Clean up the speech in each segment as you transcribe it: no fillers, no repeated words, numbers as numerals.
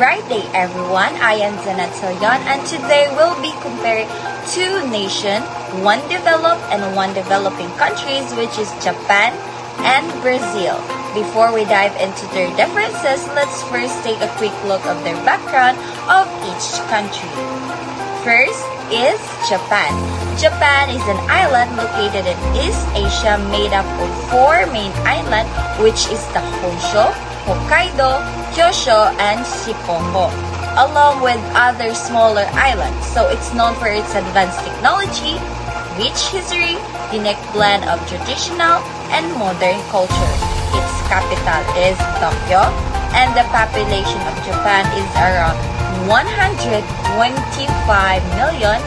Friday, everyone. I am Zanat Salyon, and today we'll be comparing two nations, one developed and one developing countries, which is Japan and Brazil. Before we dive into their differences, let's first take a quick look of their background of each country. First is Japan. Japan is an island located in East Asia made up of four main islands, which is the Honshu, Hokkaido, Kyushu, and Shikoku, along with other smaller islands. So it's known for its advanced technology, rich history, unique blend of traditional and modern culture. Its capital is Tokyo, and the population of Japan is around 125 million,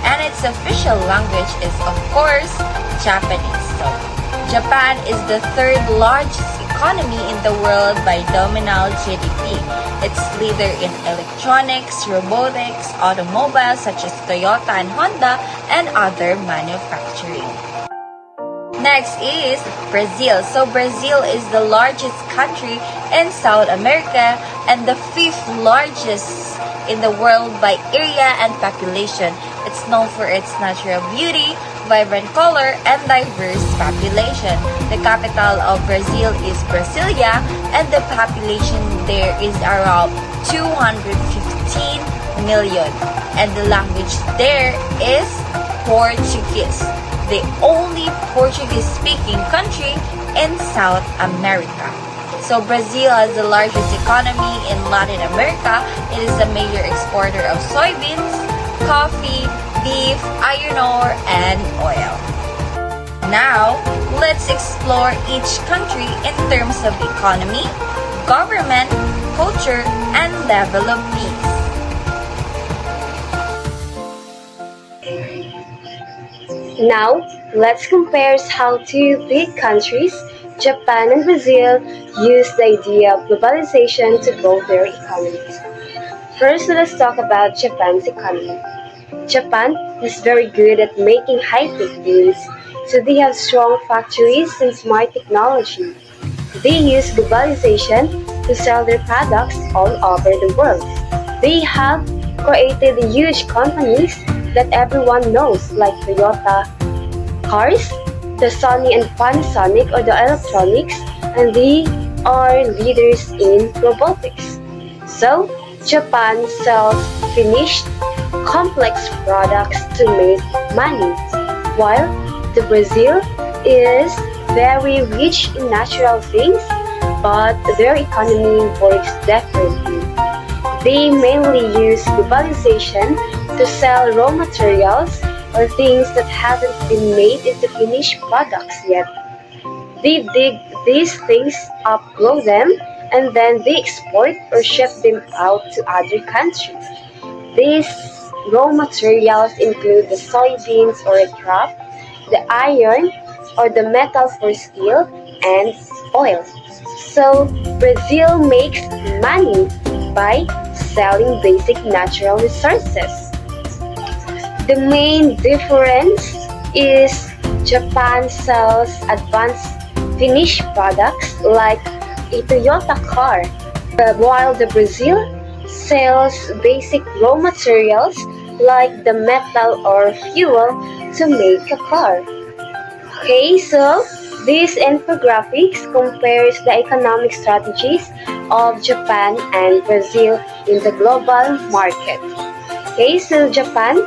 and its official language is of course Japanese. So Japan is the third largest economy in the world by nominal GDP. It's leader in electronics, robotics, automobiles such as Toyota and Honda, and other manufacturing. Next is Brazil. So Brazil is the largest country in South America and the fifth largest in the world by area and population. It's known for its natural beauty, vibrant color, and diverse population. The capital of Brazil is Brasilia, and the population there is around 215 million. And the language there is Portuguese, the only Portuguese-speaking country in South America. So Brazil has the largest economy in Latin America. It is a major exporter of soybeans, coffee, beef, iron ore, and oil. Now, let's explore each country in terms of economy, government, culture, and level of peace. Now, let's compare how two big countries, Japan and Brazil, use the idea of globalization to grow their economies. First, let's talk about Japan's economy. Japan is very good at making high-tech goods, so they have strong factories and smart technology. They use globalization to sell their products all over the world. They have created huge companies that everyone knows, like Toyota cars, the Sony and Panasonic or the electronics, and they are leaders in robotics. So, Japan sells finished, complex products to make money, while the Brazil is very rich in natural things, but their economy works differently. They mainly use globalization to sell raw materials or things that haven't been made into finished products yet. They dig these things up, grow them, and then they export or ship them out to other countries. These raw materials include the soybeans or a crop, the iron or the metal for steel, and oil. So Brazil makes money by selling basic natural resources. The main difference is Japan sells advanced finished products like a Toyota car, while the Brazil sells basic raw materials like the metal or fuel to make a car. Okay, so this infographics compares the economic strategies of Japan and Brazil in the global market. Okay, so Japan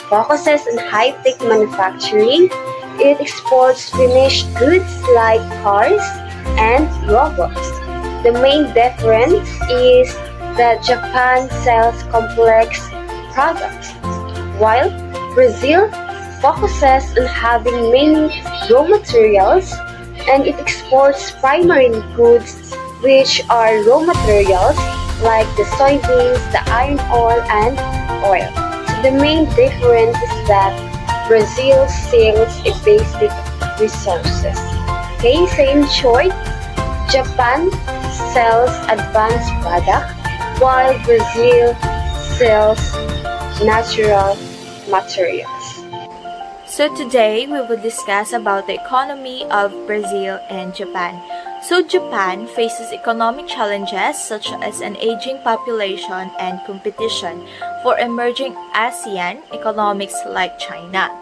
focuses on high-tech manufacturing. It exports finished goods like cars and robots. The main difference is that Japan sells complex products, while Brazil focuses on having many raw materials, and it exports primary goods which are raw materials like the soybeans, the iron ore, and oil. The main difference is that Brazil sells basic resources. Okay, so in short, Japan sells advanced products while Brazil sells natural materials. So today we will discuss about the economy of Brazil and Japan. So Japan faces economic challenges such as an aging population and competition for emerging ASEAN economics like China.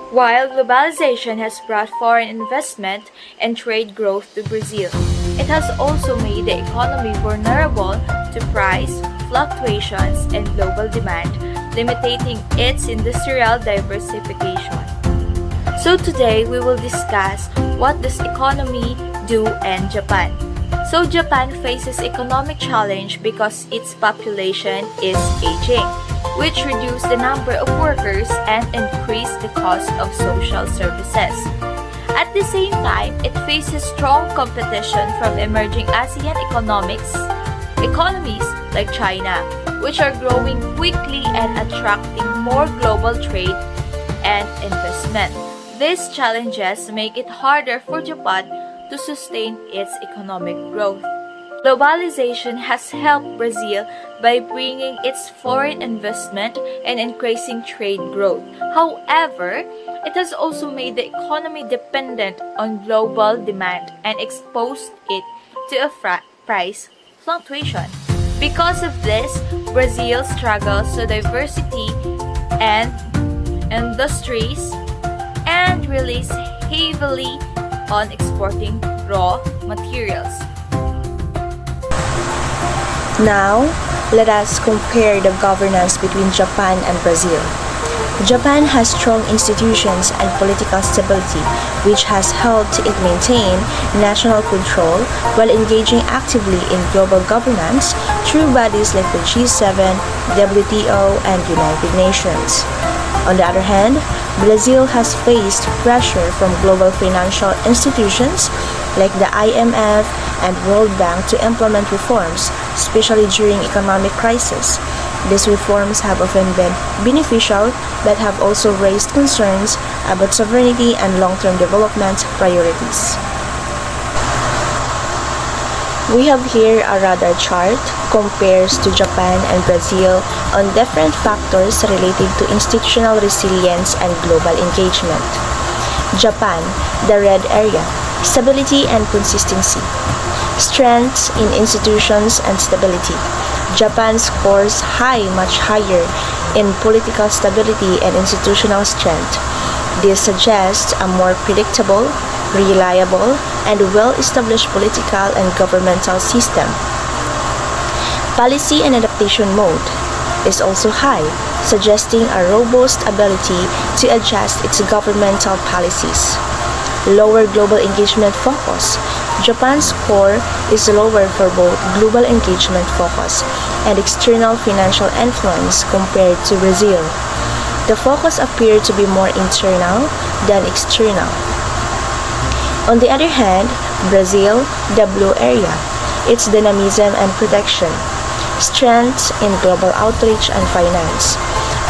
While globalization has brought foreign investment and trade growth to Brazil, it has also made the economy vulnerable to price fluctuations and global demand, limiting its industrial diversification. So today we will discuss what does economy do in Japan. So Japan faces economic challenge because its population is aging, which reduce the number of workers and increase the cost of social services. At the same time, it faces strong competition from emerging ASEAN economies like China, which are growing quickly and attracting more global trade and investment. These challenges make it harder for Japan to sustain its economic growth. Globalization has helped Brazil by bringing its foreign investment and increasing trade growth. However, it has also made the economy dependent on global demand and exposed it to a price fluctuation. Because of this, Brazil struggles to diversity and industries and relies heavily on exporting raw materials. Now, let us compare the governance between Japan and Brazil. Japan has strong institutions and political stability, which has helped it maintain national control while engaging actively in global governance through bodies like the G7, WTO, and United Nations. On the other hand, Brazil has faced pressure from global financial institutions like the IMF and World Bank to implement reforms, especially during economic crisis. These reforms have often been beneficial but have also raised concerns about sovereignty and long-term development priorities. We have here a radar chart compares to Japan and Brazil on different factors related to institutional resilience and global engagement. Japan, the red area, stability and consistency. Strengths in institutions and stability. Japan scores much higher in political stability and institutional strength. This suggests a more predictable, reliable, and well-established political and governmental system. Policy and adaptation mode is also high, suggesting a robust ability to adjust its governmental policies. Lower global engagement focus. Japan's score is lower for both global engagement focus and external financial influence compared to Brazil. The focus appeared to be more internal than external. On the other hand, Brazil, the blue area, its dynamism and protection, strengths in global outreach and finance.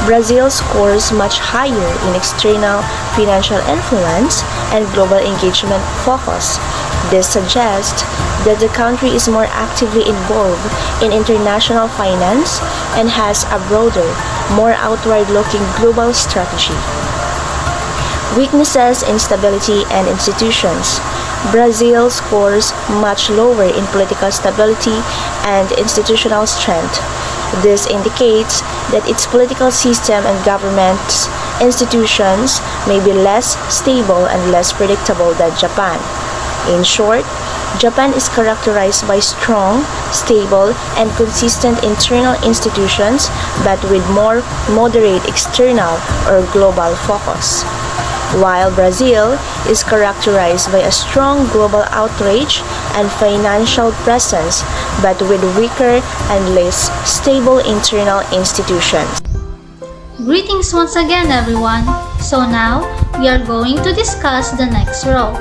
Brazil scores much higher in external financial influence and global engagement focus. This suggests that the country is more actively involved in international finance and has a broader, more outward-looking global strategy. Weaknesses in stability and institutions. Brazil scores much lower in political stability and institutional strength. This indicates that its political system and government institutions may be less stable and less predictable than Japan. In short, Japan is characterized by strong, stable, and consistent internal institutions, but with more moderate external or global focus. While Brazil is characterized by a strong global outreach and financial presence, but with weaker and less stable internal institutions. Greetings once again, everyone. So now, we are going to discuss the next row.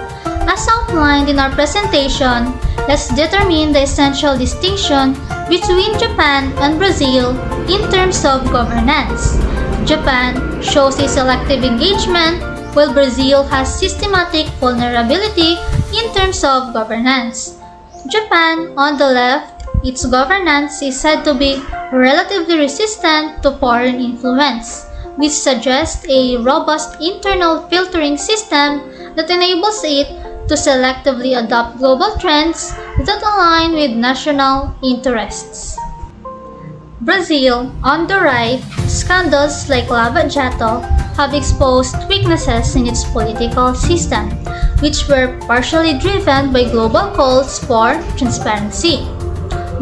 As outlined in our presentation, let's determine the essential distinction between Japan and Brazil in terms of governance. Japan shows a selective engagement, while Brazil has systematic vulnerability in terms of governance. Japan, on the left, its governance is said to be relatively resistant to foreign influence, which suggests a robust internal filtering system that enables it to selectively adopt global trends that align with national interests. Brazil, on the right, scandals like Lava Jato have exposed weaknesses in its political system, which were partially driven by global calls for transparency.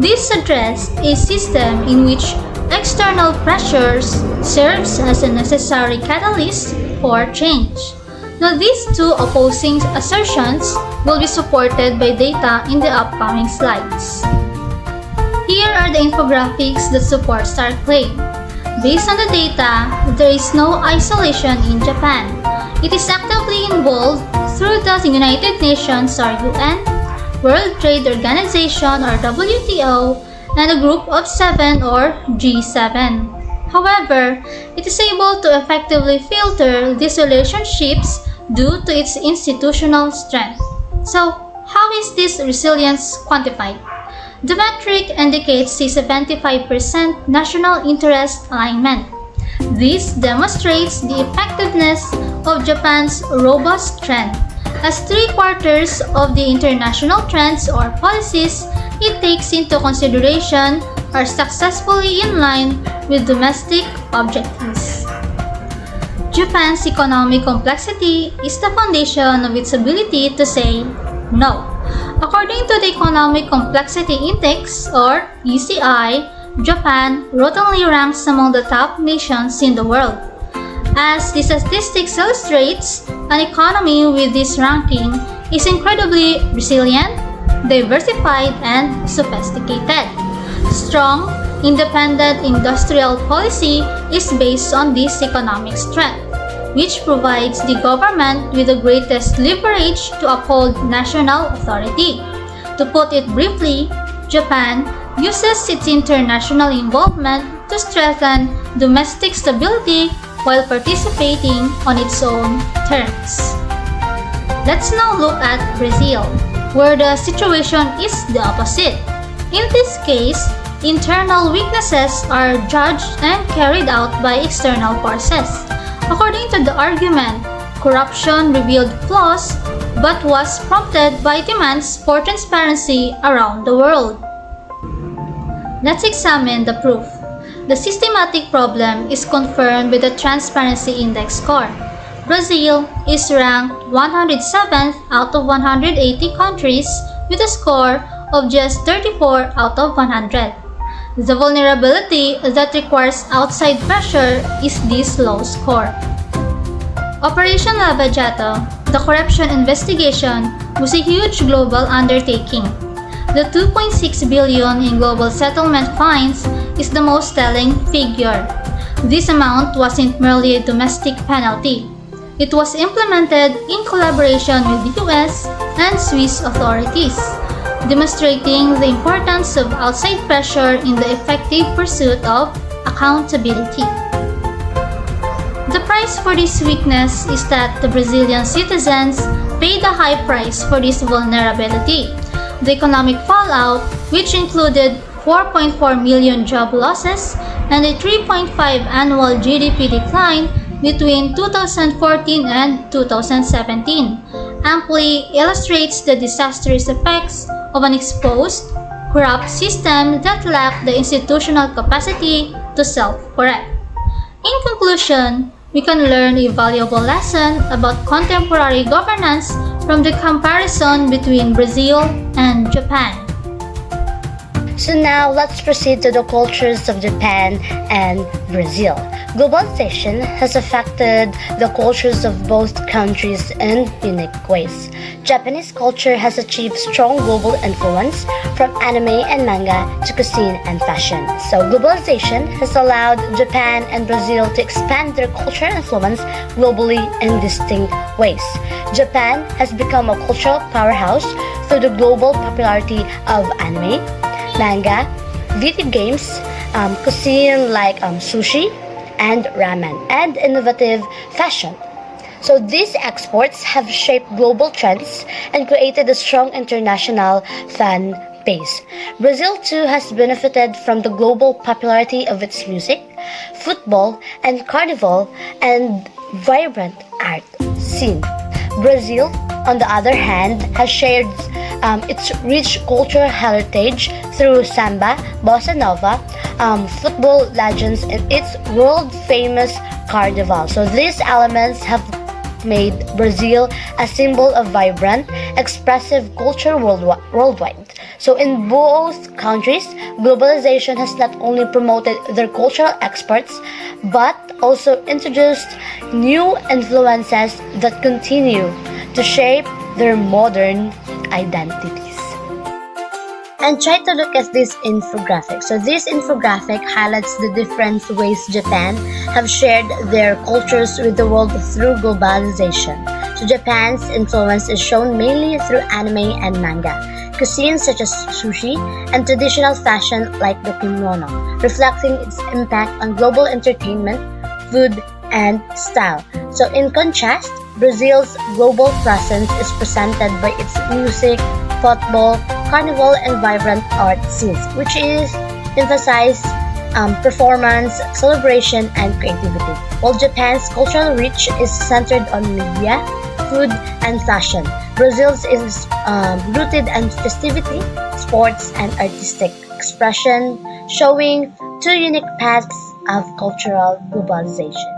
This addressed a system in which external pressures serves as a necessary catalyst for change. Now, these two opposing assertions will be supported by data in the upcoming slides. Here are the infographics that support our claim. Based on the data, there is no isolation in Japan. It is actively involved through the United Nations or UN, World Trade Organization or WTO, and a Group of Seven or G7. However, it is able to effectively filter these relationships due to its institutional strength. So, how is this resilience quantified? The metric indicates a 75% national interest alignment. This demonstrates the effectiveness of Japan's robust trend, as 3/4 of the international trends or policies it takes into consideration are successfully in line with domestic objectives. Japan's economic complexity is the foundation of its ability to say no. According to the Economic Complexity Index, or ECI, Japan routinely ranks among the top nations in the world. As the statistics illustrates, an economy with this ranking is incredibly resilient, diversified, and sophisticated. Strong, independent industrial policy is based on this economic strength, which provides the government with the greatest leverage to uphold national authority. To put it briefly, Japan uses its international involvement to strengthen domestic stability while participating on its own terms. Let's now look at Brazil, where the situation is the opposite. In this case, internal weaknesses are judged and carried out by external forces. According to the argument, corruption revealed flaws but was prompted by demands for transparency around the world. Let's examine the proof. The systematic problem is confirmed with the Transparency Index score. Brazil is ranked 107th out of 180 countries with a score of just 34 out of 100. The vulnerability that requires outside pressure is this low score. Operation Lava Jato, the corruption investigation, was a huge global undertaking. The 2.6 billion in global settlement fines is the most telling figure. This amount wasn't merely a domestic penalty. It was implemented in collaboration with the US and Swiss authorities, demonstrating the importance of outside pressure in the effective pursuit of accountability. The price for this weakness is that the Brazilian citizens paid a high price for this vulnerability. The economic fallout, which included 4.4 million job losses and a 3.5 annual GDP decline between 2014 and 2017, amply illustrates the disastrous effects of an exposed, corrupt system that lacked the institutional capacity to self-correct. In conclusion, we can learn a valuable lesson about contemporary governance from the comparison between Brazil and Japan. So now let's proceed to the cultures of Japan and Brazil. Globalization has affected the cultures of both countries in unique ways. Japanese culture has achieved strong global influence from anime and manga to cuisine and fashion. So globalization has allowed Japan and Brazil to expand their cultural influence globally in distinct ways. Japan has become a cultural powerhouse through the global popularity of anime, manga, video games, cuisine like sushi and ramen, and innovative fashion. So these exports have shaped global trends and created a strong international fan base. Brazil too has benefited from the global popularity of its music, football, and carnival and vibrant art scene. Brazil, on the other hand, has shared its rich cultural heritage through samba, bossa nova, football legends, and its world-famous carnival. So these elements have made Brazil a symbol of vibrant, expressive culture worldwide. So in both countries, globalization has not only promoted their cultural exports, but also introduced new influences that continue to shape their modern identities. And try to look at this infographic. So this infographic highlights the different ways Japan have shared their cultures with the world through globalization. So Japan's influence is shown mainly through anime and manga, cuisines such as sushi, and traditional fashion like the kimono, reflecting its impact on global entertainment, food, and style. So in contrast, Brazil's global presence is presented by its music, football, carnival, and vibrant art scenes, which is emphasize performance, celebration, and creativity. While Japan's cultural reach is centered on media, food, and fashion, Brazil's is rooted in festivity, sports, and artistic expression, showing two unique paths of cultural globalization.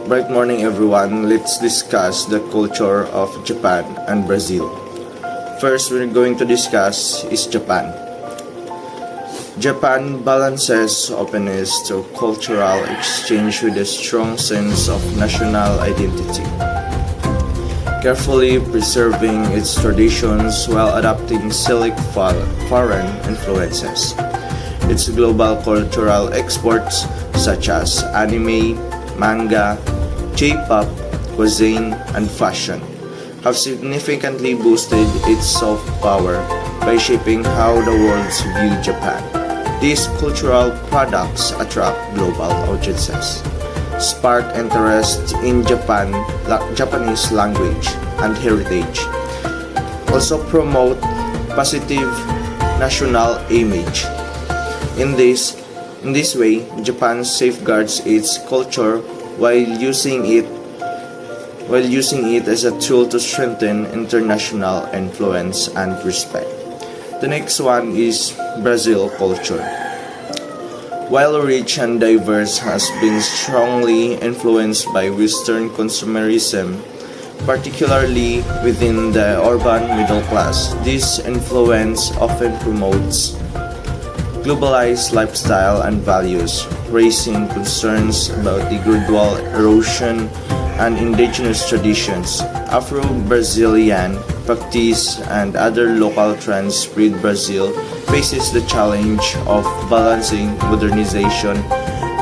Bright morning everyone, let's discuss the culture of Japan and Brazil. First we're going to discuss is Japan. Japan balances openness to cultural exchange with a strong sense of national identity, carefully preserving its traditions while adapting select foreign influences. Its global cultural exports such as anime, manga, J-pop, cuisine, and fashion have significantly boosted its soft power by shaping how the world views Japan. These cultural products attract global audiences, spark interest in Japanese language and heritage, also promote positive national image. In this way, Japan safeguards its culture while using it as a tool to strengthen international influence and respect. The next one is Brazil culture. While rich and diverse, has been strongly influenced by Western consumerism, particularly within the urban middle class. This influence often promotes globalized lifestyle and values, raising concerns about the gradual erosion and indigenous traditions. Afro-Brazilian practice and other local trends spread. Brazil faces the challenge of balancing modernization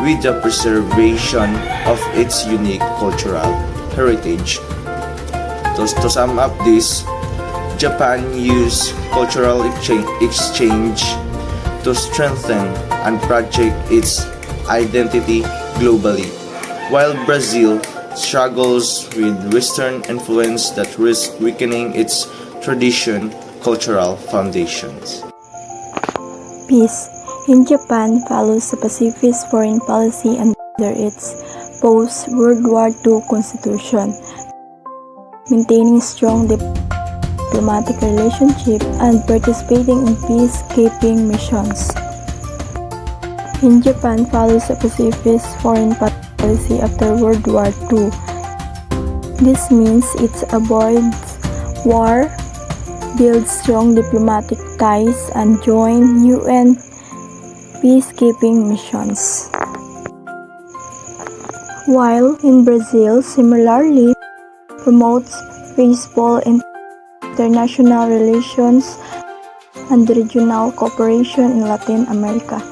with the preservation of its unique cultural heritage. To sum up this, Japan used cultural exchange to strengthen and project its identity globally, while Brazil struggles with Western influence that risks weakening its cultural foundations. Peace in Japan follows a pacifist foreign policy under its post-World War II constitution, maintaining strong diplomatic relationship and participating in peacekeeping missions. In Japan follows a pacifist foreign policy after World War II. This means it avoids war, builds strong diplomatic ties, and join UN peacekeeping missions. While in Brazil, similarly, promotes peaceful international relations and regional cooperation in Latin America.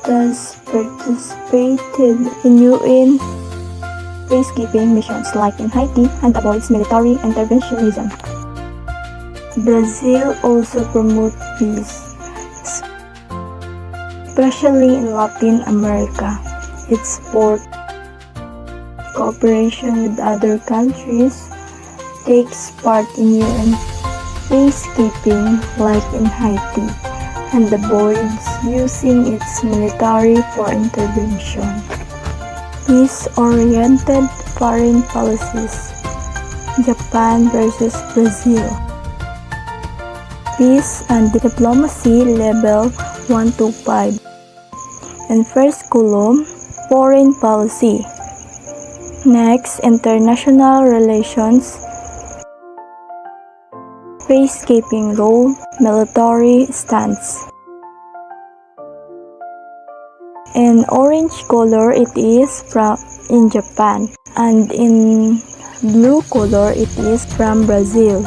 It has participated in UN peacekeeping missions like in Haiti and avoids military interventionism. Brazil also promotes peace, especially in Latin America. It supports cooperation with other countries, takes part in UN peacekeeping like in Haiti, and avoids using its military for intervention. Peace-oriented foreign policies. Japan versus Brazil. Peace and diplomacy level 1 to 5. And first column, foreign policy. Next, international relations. Peacekeeping role, military stance. In orange color, it is from in Japan, and in blue color, it is from Brazil.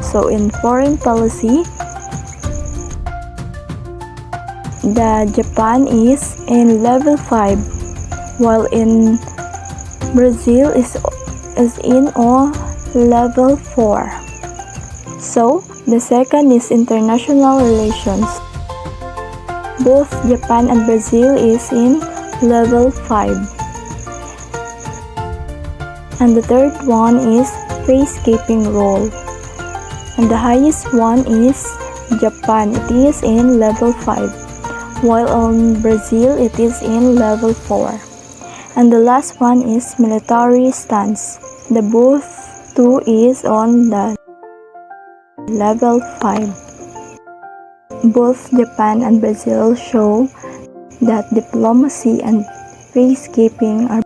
So in foreign policy, the Japan is in level 5, while in Brazil is in level 4. So the second is international relations. Both Japan and Brazil is in level 5. And the third one is peacekeeping role. And the highest one is Japan. It is in level 5. While on Brazil, it is in level 4. And the last one is military stance. The both two is on the level 5. Both Japan and Brazil show that diplomacy and peacekeeping are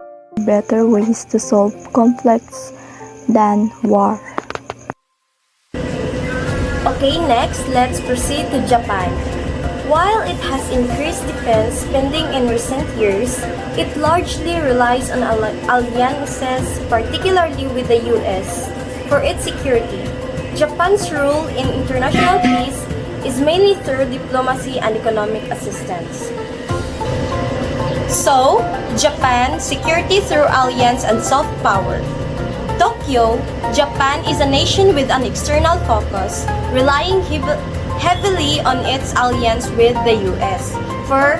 better ways to solve conflicts than war. Okay, next, let's proceed to Japan. While it has increased defense spending in recent years, it largely relies on alliances, particularly with the US, for its security. Japan's role in international peace is mainly through diplomacy and economic assistance. So, Japan, security through alliance and soft power. Tokyo, Japan is a nation with an external focus, relying heavily on its alliance with the US for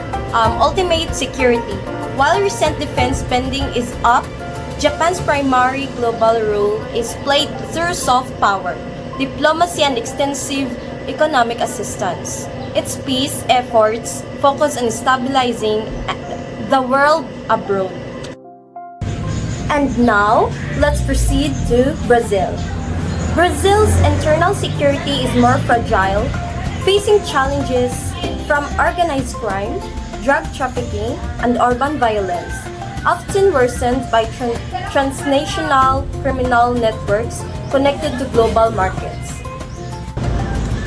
ultimate security. While recent defense spending is up, Japan's primary global role is played through soft power, diplomacy, and extensive economic assistance. Its peace efforts focus on stabilizing the world abroad. And now, let's proceed to Brazil. Brazil's internal security is more fragile, facing challenges from organized crime, drug trafficking, and urban violence, often worsened by transnational criminal networks connected to global markets.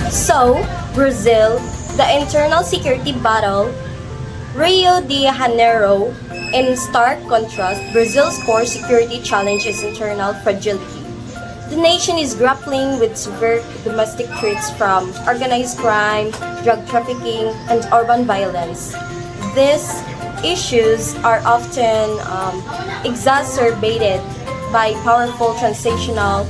So, Brazil, the internal security battle, Rio de Janeiro. In stark contrast, Brazil's core security challenge is internal fragility. The nation is grappling with severe domestic threats from organized crime, drug trafficking, and urban violence. These issues are often exacerbated by powerful transnational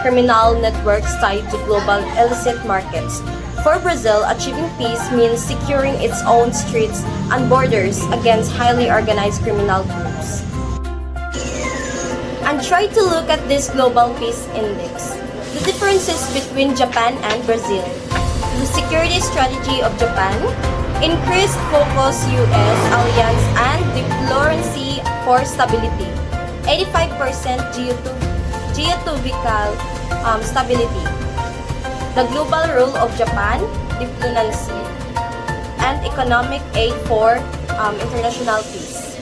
criminal networks tied to global illicit markets. For Brazil, achieving peace means securing its own streets and borders against highly organized criminal groups. And try to look at this global peace index. The differences between Japan and Brazil. The security strategy of Japan, increased focus US alliance and diplomacy for stability. 85% geopolitical stability. The global role of Japan, diplomacy, and economic aid for international peace.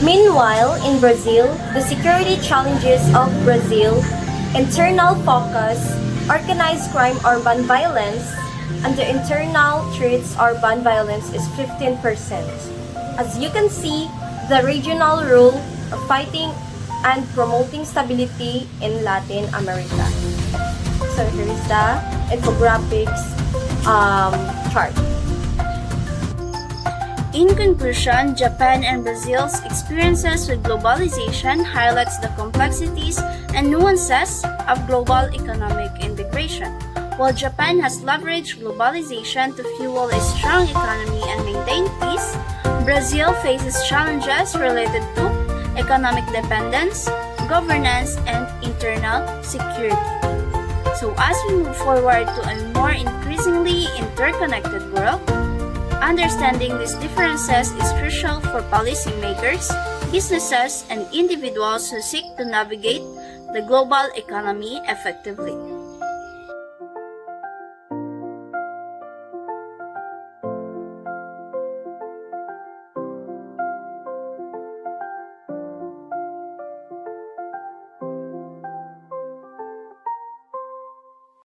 Meanwhile, in Brazil, the security challenges of Brazil, internal focus, organized crime, urban violence, and the internal threats, urban violence is 15%. As you can see, the regional role of fighting and promoting stability in Latin America. So here is the infographics chart. In conclusion, Japan and Brazil's experiences with globalization highlights the complexities and nuances of global economic integration. While Japan has leveraged globalization to fuel a strong economy and maintain peace, Brazil faces challenges related to economic dependence, governance, and internal security. So as we move forward to a more increasingly interconnected world, Understanding these differences is crucial for policymakers, businesses, and individuals who seek to navigate the global economy effectively.